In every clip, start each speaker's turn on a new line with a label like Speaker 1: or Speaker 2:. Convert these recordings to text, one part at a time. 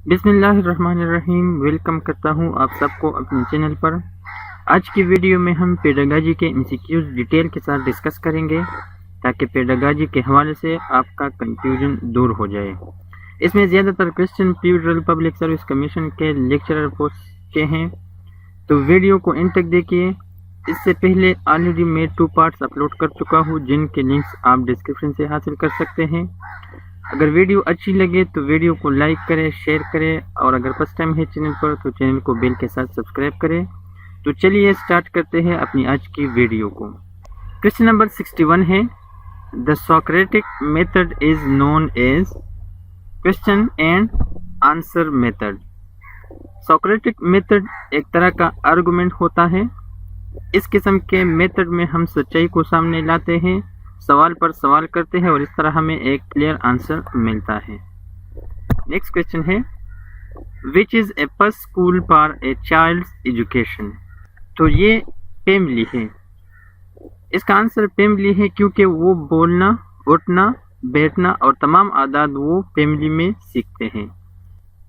Speaker 1: बिस्मिल्लाहिर्रहमानिर्रहीम। वेलकम करता हूँ आप सबको अपने चैनल पर। आज की वीडियो में हम पेडागॉजी के MCQs डिटेल के साथ डिस्कस करेंगे ताकि पेडागॉजी के हवाले से आपका कंफ्यूजन दूर हो जाए। इसमें ज़्यादातर question federal public service commission के लेक्चरर पोस्ट के हैं, तो वीडियो को एंड तक देखिए। इससे पहले ऑलरेडी मैं 2 पार्ट्स अपलोड कर चुका हूँ जिनके लिंक्स आप डिस्क्रिप्शन से हासिल कर सकते हैं। अगर वीडियो अच्छी लगे तो वीडियो को लाइक करें, शेयर करें, और अगर फर्स्ट टाइम है चैनल पर तो चैनल को बेल के साथ सब्सक्राइब करें। तो चलिए स्टार्ट करते हैं अपनी आज की वीडियो को। क्वेश्चन नंबर 61 है, the Socratic method is known as question and answer method. Socratic method एक तरह का आर्गुमेंट होता है। इस किस्म के मेथड में हम सच्चाई को सामने लाते हैं, सवाल पर सवाल करते हैं और इस तरह हमें एक क्लियर आंसर मिलता है। नेक्स्ट क्वेश्चन है, which is a first school for a child's education. तो ये फैमिली है। इसका आंसर फैमिली है क्योंकि वो बोलना, उठना, बैठना और तमाम आदात वो फैमिली में सीखते हैं।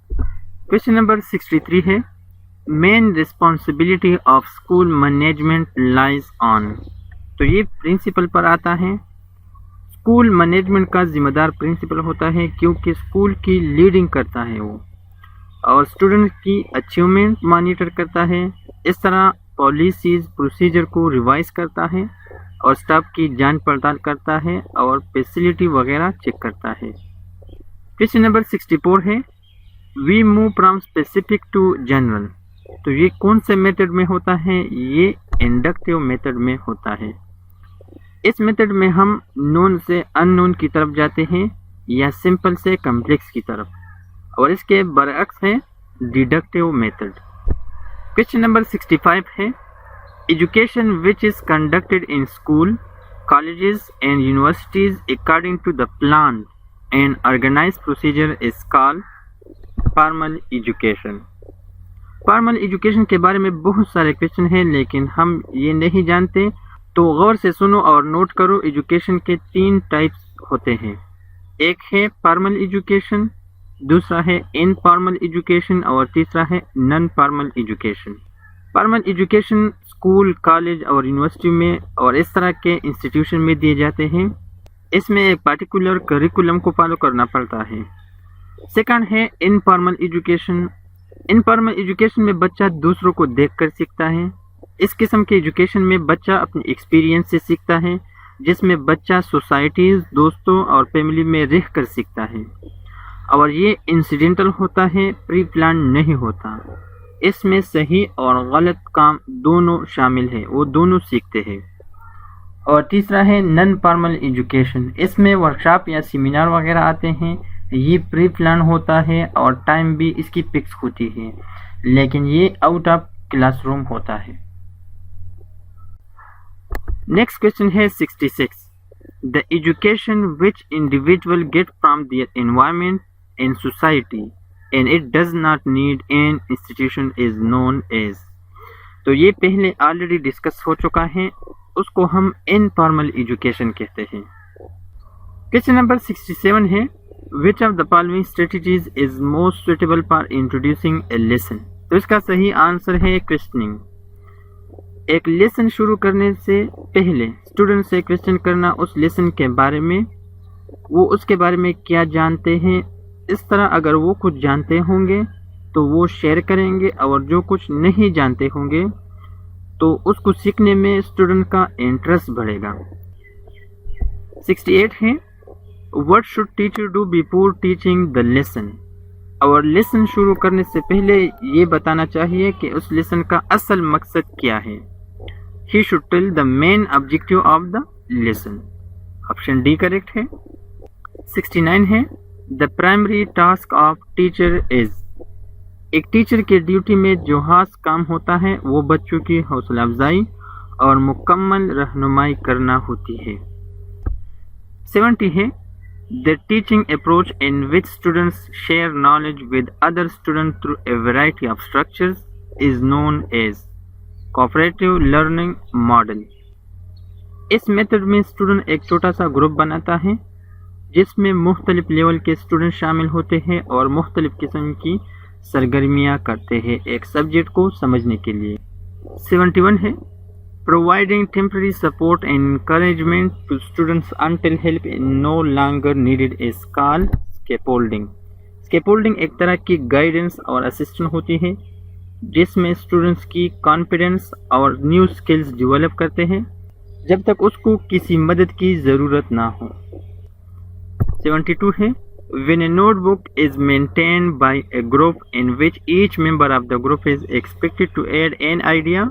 Speaker 1: क्वेश्चन नंबर 63 है, main responsibility of school management lies on. तो ये प्रिंसिपल पर आता है। स्कूल मैनेजमेंट का जिम्मेदार प्रिंसिपल होता है क्योंकि स्कूल की लीडिंग करता है वो, और स्टूडेंट की अचीवमेंट मॉनिटर करता है। इस तरह पॉलिसीज प्रोसीजर को रिवाइज करता है और स्टाफ की जांच पड़ताल करता है और फैसिलिटी वगैरह चेक करता है। क्वेश्चन नंबर 64 है, we move from specific to general. तो ये कौन से मेथड में होता है? ये इंडक्टिव मेथड में होता है। इस मेथड में हम नोन से अननोन की तरफ जाते हैं या सिंपल से कॉम्प्लेक्स की तरफ, और इसके बरअक्स है डिडक्टिव मेथड। क्वेश्चन नंबर 65 है, education which is conducted in school, colleges and universities according to the plan and organised procedure is called formal education. Formal education के बारे में बहुत सारे क्वेश्चन हैं, लेकिन हम ये नहीं जानते, तो गौर से सुनो और नोट करो। एजुकेशन के 3 टाइप्स होते हैं। एक है फॉर्मल एजुकेशन, दूसरा है इनफॉर्मल एजुकेशन, और तीसरा है non formal education. Formal education school, college और यूनिवर्सिटी में और इस तरह के इंस्टीट्यूशन में दिए जाते हैं। इसमें एक पार्टिकुलर करिकुलम को फॉलो करना पड़ता है। सेकंड है इनफॉर्मल एजुकेशन। इनफॉर्मल एजुकेशन में बच्चा दूसरों को देखकर सीखता है। इस किस्म के एजुकेशन में बच्चा अपने एक्सपीरियंस से सीखता है, जिसमें बच्चा सोसाइटीज, दोस्तों और फैमिली में रह कर सीखता है, और ये इंसिडेंटल होता है, प्री प्लान नहीं होता। इसमें सही और गलत काम दोनों शामिल है, वो दोनों सीखते हैं। और तीसरा है नॉन फॉर्मल एजुकेशन। इसमें वर्कशॉप या सेमिनार वगैरह आते हैं। ये प्री प्लान होता है और टाइम भी इसकी फिक्स होती है, लेकिन ये आउट ऑफ क्लासरूम होता है। नेक्स्ट क्वेश्चन है 66, the education which individual get from their environment in society and it does not need an institution is known as. तो ये पहले ऑलरेडी डिस्कस हो चुका है, उसको हम इनफॉर्मल एजुकेशन कहते हैं। क्वेश्चन नंबर 67 है, Which of the following strategies is most suitable for introducing a lesson? तो इसका सही आंसर है क्वेश्चनिंग। एक लेसन शुरू करने से पहले स्टूडेंट से क्वेश्चन करना उस लेसन के बारे में, वो उसके बारे में क्या जानते हैं। इस तरह अगर वो कुछ जानते होंगे तो वो शेयर करेंगे, और जो कुछ नहीं जानते होंगे तो उसको सीखने में स्टूडेंट का इंटरेस्ट बढ़ेगा। 68 है, What should teacher do before teaching the lesson? और लेसन शुरू करने से पहले ये बताना चाहिए कि उस लेसन का असल मकसद क्या है। He should tell the main objective of the lesson. Option D correct है। 69 है, The primary task of teacher is। एक टीचर के ड्यूटी में जो खास काम होता है वो बच्चों की हौसला अफजाई और मुकम्मल रहनुमाई करना होती है। 70 है, The teaching approach in which students share knowledge with other students through a variety of structures is known as cooperative learning model. इस मेथड में स्टूडेंट एक छोटा सा ग्रुप बनाता है جس میں مختلف لیول کے اسٹوڈنٹ شامل ہوتے ہیں اور مختلف قسم کی سرگرمیاں کرتے ہیں ایک سبجیکٹ کو سمجھنے کے لیے۔ 71 ہے providing temporary support and encouragement to students until help is no longer needed is called scaffolding۔ scaffolding ایک طرح کی گائیڈنس اور اسسٹنٹ ہوتی ہے جس میں اسٹوڈنٹس کی کانفیڈنس اور نیو سکلز ڈیولپ کرتے ہیں جب تک اس کو کسی مدد کی ضرورت نہ ہو۔ 72 ہے when a notebook is maintained by a group in which each member of the group is expected to add an idea,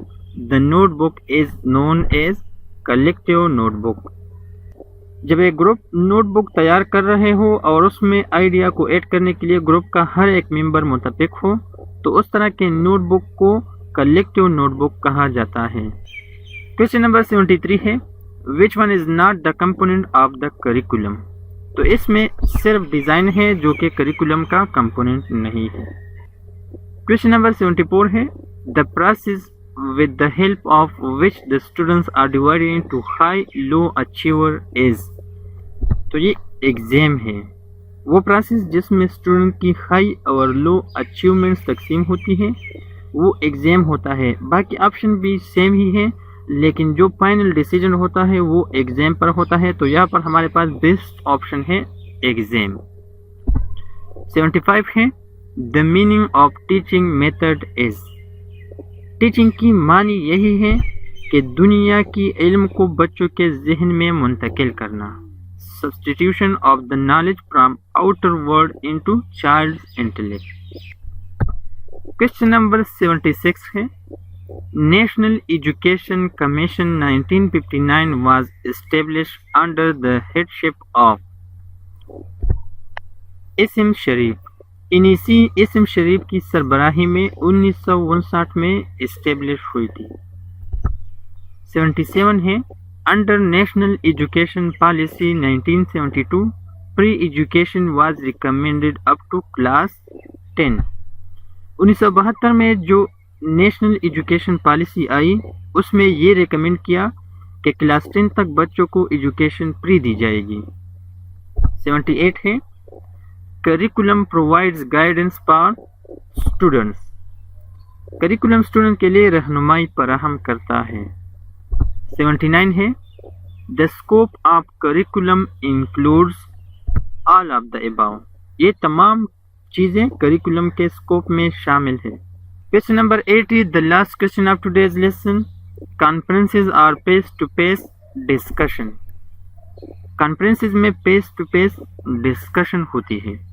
Speaker 1: the notebook is known as collective notebook۔ جب ایک گروپ نوٹ بک تیار کر رہے ہو اور اس میں idea کو add کرنے کے لیے گروپ کا ہر ایک ممبر متفق ہو تو اس طرح کے نوٹ بک کو کلیکٹیو نوٹ بک کہا جاتا ہے۔ کویسچن نمبر 73 ہے which one is not the component of the curriculum؟ تو اس میں صرف ڈیزائن ہے جو کہ کریکولم کا کمپوننٹ نہیں ہے۔ کویسچن نمبر 74 ہے the process with the help of which the students are divided into high low achiever is۔ تو یہ ایگزام ہے، وہ پروسیس جس میں اسٹوڈنٹ کی ہائی اور لو اچیومنٹس تقسیم ہوتی ہے وہ ایگزام ہوتا ہے۔ باقی آپشن بھی سیم ہی ہے لیکن جو فائنل ڈیسیجن ہوتا ہے وہ ایگزام پر ہوتا ہے، تو یہاں پر ہمارے پاس بیسٹ آپشن ہے ایگزام۔ 75 ہے the meaning of teaching method is۔ Teaching کی معنی یہی ہے کہ دنیا کی علم کو بچوں کے ذہن میں منتقل کرنا۔ substitution of the knowledge from outer world into child's intellect۔ Question number 76 ہے national education commission 1959 was established under the headship of اسم شریف۔ انیسی اسم شریف کی سربراہی میں 1959 میں اسٹیبلش ہوئی تھی۔ 77 ہے under National Education Policy 1972 pre education was recommended up to class 10۔ 1972 میں جو نیشنل ایجوکیشن پالیسی آئی اس میں یہ ریکمینڈ کیا کہ کلاس 10 تک بچوں کو ایجوکیشن فری دی جائے گی۔ 78 ہے curriculum provides guidance for students. Curriculum student کے لیے رہنمائی فراہم کرتا ہے۔ 79 ہے the scope of curriculum includes all of the above. یہ تمام چیزیں کریکولم کے اسکوپ میں شامل ہے۔ Question number 80 the last question of today's lesson conferences are face to face discussion۔ Conferences میں فیس ٹو فیس ڈسکشن ہوتی ہے۔